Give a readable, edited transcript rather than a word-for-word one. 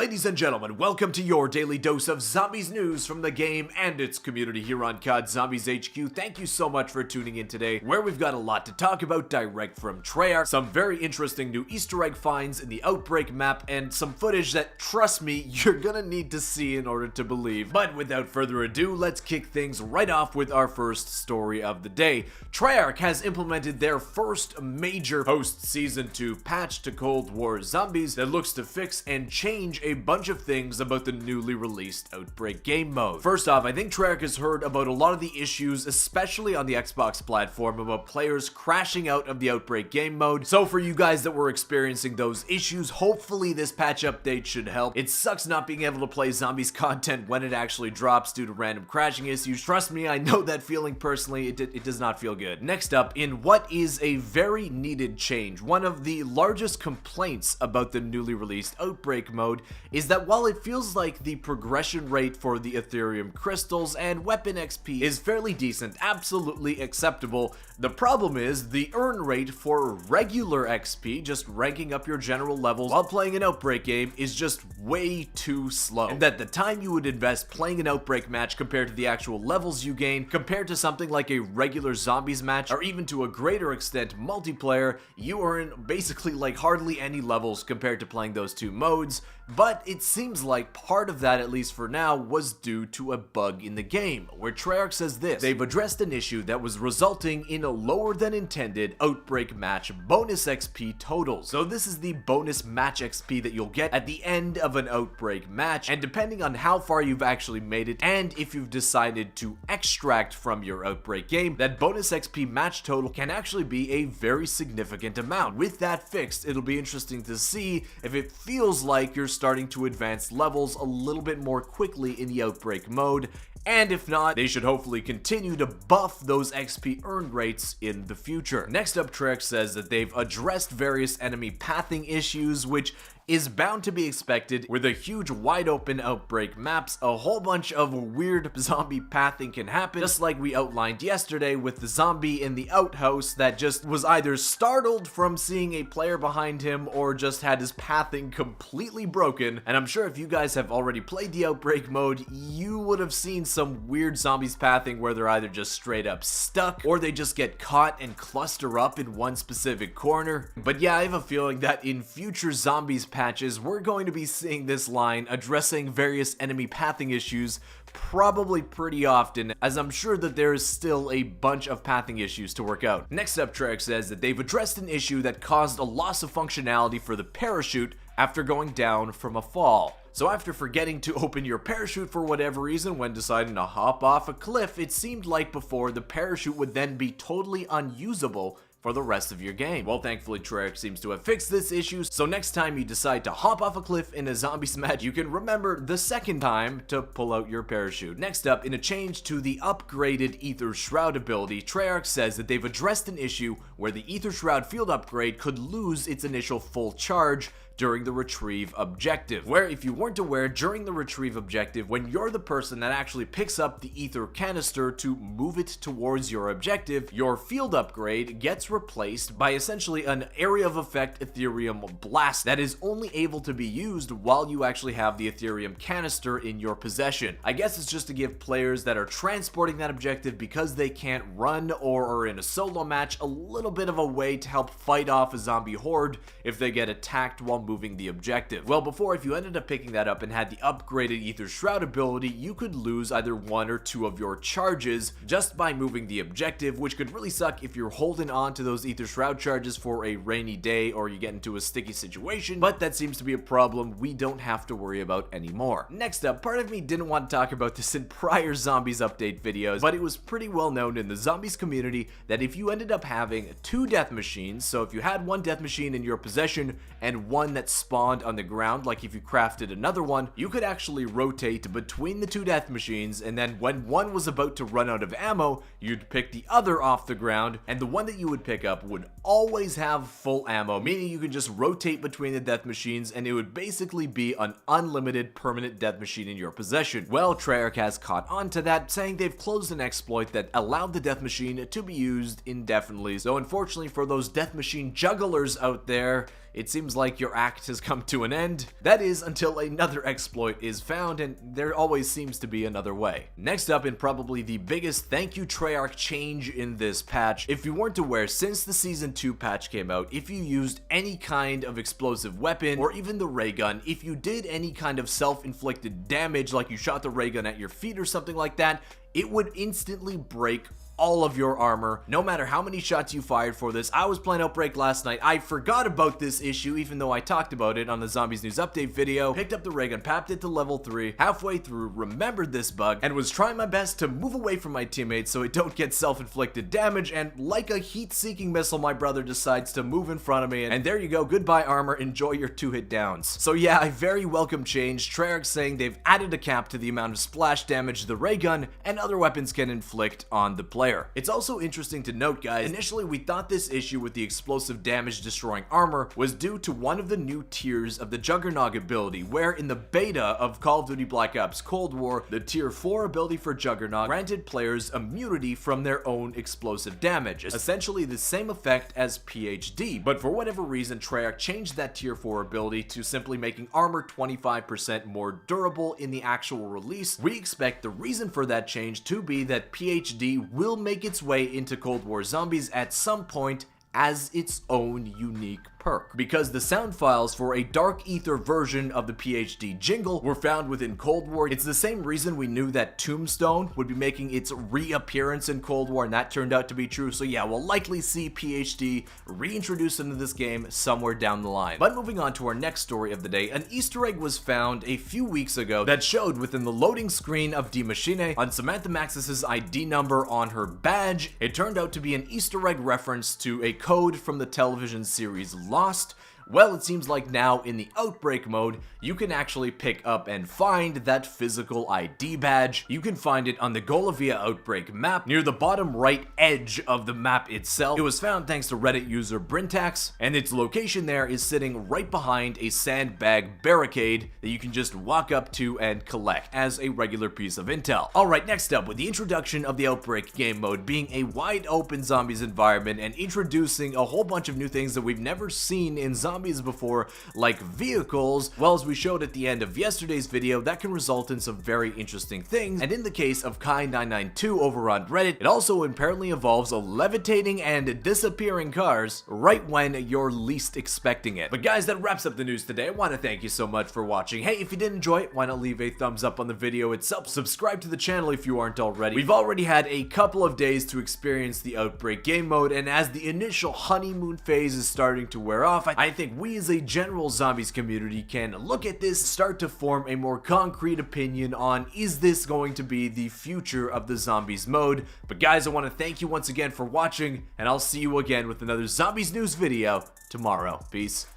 Ladies and gentlemen, welcome to your daily dose of zombies news from the game and its community here on COD Zombies HQ. Thank you so much for tuning in today, where we've got a lot to talk about direct from Treyarch, some very interesting new Easter egg finds in the Outbreak map, and some footage that, trust me, you're gonna need to see in order to believe. But without further ado, let's kick things right off with our first story of the day. Treyarch has implemented their first major post-Season 2 patch to Cold War Zombies that looks to fix and change a bunch of things about the newly released Outbreak game mode. First off, I think Treyarch has heard about a lot of the issues, especially on the Xbox platform, about players crashing out of the Outbreak game mode. So for you guys that were experiencing those issues, hopefully this patch update should help. It sucks not being able to play Zombies content when it actually drops due to random crashing issues. Trust me, I know that feeling personally. It does not feel good. Next up, in what is a very needed change, one of the largest complaints about the newly released Outbreak mode is that while it feels like the progression rate for the Ethereum crystals and weapon XP is fairly decent, absolutely acceptable, the problem is the earn rate for regular XP, just ranking up your general levels while playing an Outbreak game, is just way too slow. And that the time you would invest playing an Outbreak match compared to the actual levels you gain, compared to something like a regular Zombies match, or even to a greater extent multiplayer, you earn basically like hardly any levels compared to playing those two modes. But it seems like part of that, at least for now, was due to a bug in the game, where Treyarch says this: they've addressed an issue that was resulting in a lower than intended Outbreak match bonus XP totals. So this is the bonus match XP that you'll get at the end of an Outbreak match, and depending on how far you've actually made it, and if you've decided to extract from your Outbreak game, that bonus XP match total can actually be a very significant amount. With that fixed, it'll be interesting to see if it feels like you're starting to advance levels a little bit more quickly in the Outbreak mode, and if not, they should hopefully continue to buff those XP earned rates in the future. Next up, Treyarch says that they've addressed various enemy pathing issues, which is bound to be expected. With a huge wide open Outbreak maps, a whole bunch of weird zombie pathing can happen, just like we outlined yesterday with the zombie in the outhouse that just was either startled from seeing a player behind him or just had his pathing completely broken. And I'm sure if you guys have already played the Outbreak mode, you would have seen some weird zombies pathing where they're either just straight up stuck or they just get caught and cluster up in one specific corner. But yeah, I have a feeling that in future Zombies patches, we're going to be seeing this line addressing various enemy pathing issues probably pretty often, as I'm sure that there is still a bunch of pathing issues to work out. Next up, Treyarch says that they've addressed an issue that caused a loss of functionality for the parachute after going down from a fall. So after forgetting to open your parachute for whatever reason when deciding to hop off a cliff, it seemed like before the parachute would then be totally unusable for the rest of your game. Well, thankfully Treyarch seems to have fixed this issue, so next time you decide to hop off a cliff in a Zombies match, you can remember the second time to pull out your parachute. Next up, in a change to the upgraded Aether Shroud ability, Treyarch says that they've addressed an issue where the Aether Shroud field upgrade could lose its initial full charge during the retrieve objective, where if you weren't aware, during the retrieve objective, when you're the person that actually picks up the ether canister to move it towards your objective, your field upgrade gets replaced by essentially an area of effect Ethereum blast that is only able to be used while you actually have the Ethereum canister in your possession. I guess it's just to give players that are transporting that objective because they can't run or are in a solo match a little bit of a way to help fight off a zombie horde if they get attacked while moving the objective. Well, before, if you ended up picking that up and had the upgraded Aether Shroud ability, you could lose either one or two of your charges just by moving the objective, which could really suck if you're holding on to those Aether Shroud charges for a rainy day or you get into a sticky situation, but that seems to be a problem we don't have to worry about anymore. Next up, part of me didn't want to talk about this in prior Zombies update videos, but it was pretty well known in the Zombies community that if you ended up having two death machines, so if you had one death machine in your possession and one that spawned on the ground, like if you crafted another one, you could actually rotate between the two death machines, and then when one was about to run out of ammo, you'd pick the other off the ground, and the one that you would pick up would always have full ammo, meaning you could just rotate between the death machines and it would basically be an unlimited permanent death machine in your possession. Well, Treyarch has caught on to that, saying they've closed an exploit that allowed the death machine to be used indefinitely. So unfortunately for those death machine jugglers out there, it seems like your act has come to an end. That is, until another exploit is found, and there always seems to be another way. Next up, and probably the biggest thank you Treyarch change in this patch, if you weren't aware, since the Season 2 patch came out, if you used any kind of explosive weapon, or even the RayGun, if you did any kind of self-inflicted damage, like you shot the RayGun at your feet or something like that, it would instantly break all of your armor, no matter how many shots you fired for this. I was playing Outbreak last night. I forgot about this issue, even though I talked about it on the Zombies News Update video. Picked up the RayGun, papped it to level 3, halfway through, remembered this bug, and was trying my best to move away from my teammates so it don't get self-inflicted damage, and like a heat-seeking missile, my brother decides to move in front of me, and there you go, goodbye armor, enjoy your 2-hit downs. So yeah, a very welcome change. Treyarch saying they've added a cap to the amount of splash damage the RayGun and other weapons can inflict on the player. It's also interesting to note, guys, initially we thought this issue with the explosive damage destroying armor was due to one of the new tiers of the Juggernog ability, where in the beta of Call of Duty Black Ops Cold War, the tier 4 ability for Juggernog granted players immunity from their own explosive damage, essentially the same effect as PhD, but for whatever reason Treyarch changed that tier 4 ability to simply making armor 25% more durable in the actual release. We expect the reason for that change to be that PhD will make its way into Cold War Zombies at some point as its own unique perk, because the sound files for a dark Aether version of the PhD jingle were found within Cold War. It's the same reason we knew that Tombstone would be making its reappearance in Cold War, and that turned out to be true. So yeah, we'll likely see PhD reintroduced into this game somewhere down the line. But moving on to our next story of the day, an Easter egg was found a few weeks ago that showed within the loading screen of Die Maschine on Samantha Maxis' ID number on her badge. It turned out to be an Easter egg reference to a code from the television series Lost. Well, it seems like now in the Outbreak mode, you can actually pick up and find that physical ID badge. You can find it on the Gorovia Outbreak map near the bottom right edge of the map itself. It was found thanks to Reddit user Brintax, and its location there is sitting right behind a sandbag barricade that you can just walk up to and collect as a regular piece of intel. Alright, next up, with the introduction of the Outbreak game mode being a wide open zombies environment and introducing a whole bunch of new things that we've never seen in zombies before, like vehicles, well, as we showed at the end of yesterday's video, that can result in some very interesting things, and in the case of Kai992 over on Reddit, it also apparently involves levitating and disappearing cars right when you're least expecting it. But guys, that wraps up the news today. I want to thank you so much for watching. Hey, if you did enjoy it, why not leave a thumbs up on the video itself, subscribe to the channel if you aren't already. We've already had a couple of days to experience the Outbreak game mode, and as the initial honeymoon phase is starting to wear off, I think we as a general zombies community can look at this, start to form a more concrete opinion on, is this going to be the future of the zombies mode? But guys, I want to thank you once again for watching, and I'll see you again with another Zombies News video tomorrow. Peace.